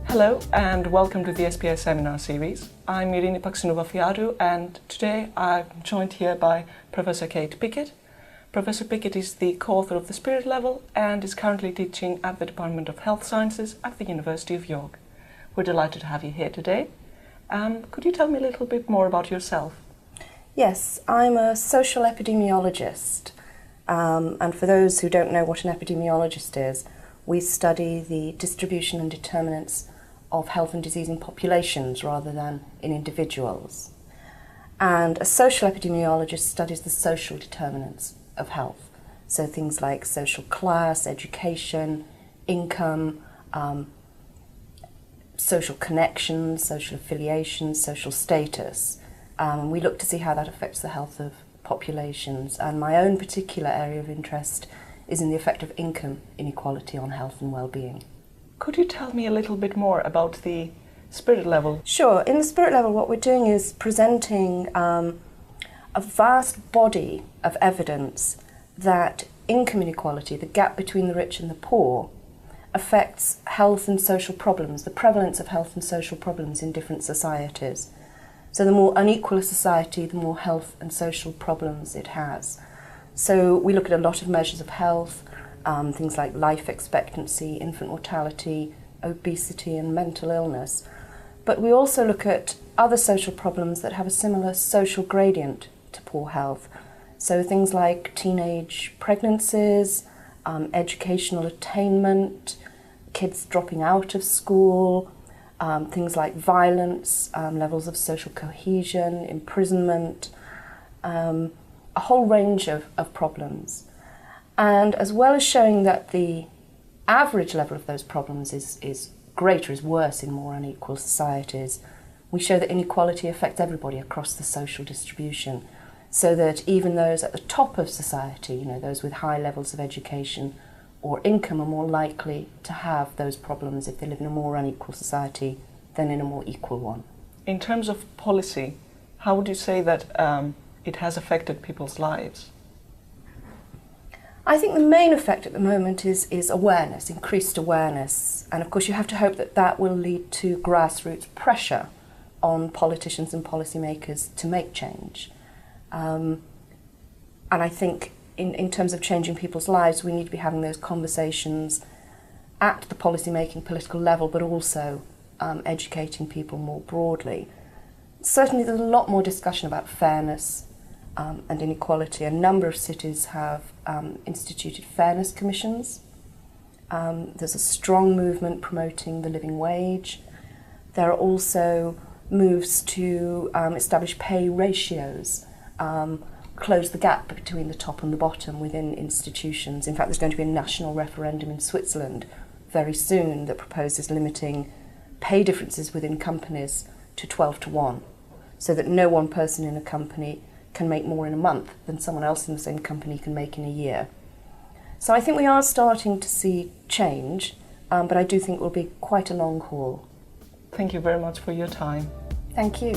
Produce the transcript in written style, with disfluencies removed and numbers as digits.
Hello and welcome to the SPS seminar series. I'm Irini Paxinova-Fiadou and today I'm joined here by Professor Kate Pickett. Professor Pickett is the co-author of The Spirit Level and is currently teaching at the Department of Health Sciences at the University of York. We're delighted to have you here today. Could you tell me a little bit more about yourself? Yes, I'm a social epidemiologist. And for those who don't know what an epidemiologist is, we study the distribution and determinants of health and disease in populations rather than in individuals. And a social epidemiologist studies the social determinants of health. So things like social class, education, income, social connections, social affiliations, social status. We look to see how that affects the health of populations. And my own particular area of interest is in the effect of income inequality on health and well-being. Could you tell me a little bit more about the Spirit Level? Sure. In the Spirit Level, what we're doing is presenting a vast body of evidence that income inequality, the gap between the rich and the poor, affects health and social problems, the prevalence of health and social problems in different societies. So the more unequal a society, the more health and social problems it has. So we look at a lot of measures of health, things like life expectancy, infant mortality, obesity and mental illness. But we also look at other social problems that have a similar social gradient to poor health. So things like teenage pregnancies, educational attainment, kids dropping out of school, things like violence, levels of social cohesion, imprisonment, a whole range of problems. And as well as showing that the average level of those problems is greater, is worse in more unequal societies, we show that inequality affects everybody across the social distribution, so that even those at the top of society, those with high levels of education or income, are more likely to have those problems if they live in a more unequal society than in a more equal one. In terms of policy, how would you say that it has affected people's lives? I think the main effect at the moment is awareness, increased awareness. And of course you have to hope that that will lead to grassroots pressure on politicians and policymakers to make change. And I think in terms of changing people's lives, we need to be having those conversations at the policy-making political level, but also educating people more broadly. Certainly there's a lot more discussion about fairness and inequality. A number of cities have instituted fairness commissions. There's a strong movement promoting the living wage. There are also moves to establish pay ratios, close the gap between the top and the bottom within institutions. In fact, there's going to be a national referendum in Switzerland very soon that proposes limiting pay differences within companies to 12-1, so that no one person in a company can make more in a month than someone else in the same company can make in a year. So I think we are starting to see change, but I do think it will be quite a long haul. Thank you very much for your time. Thank you.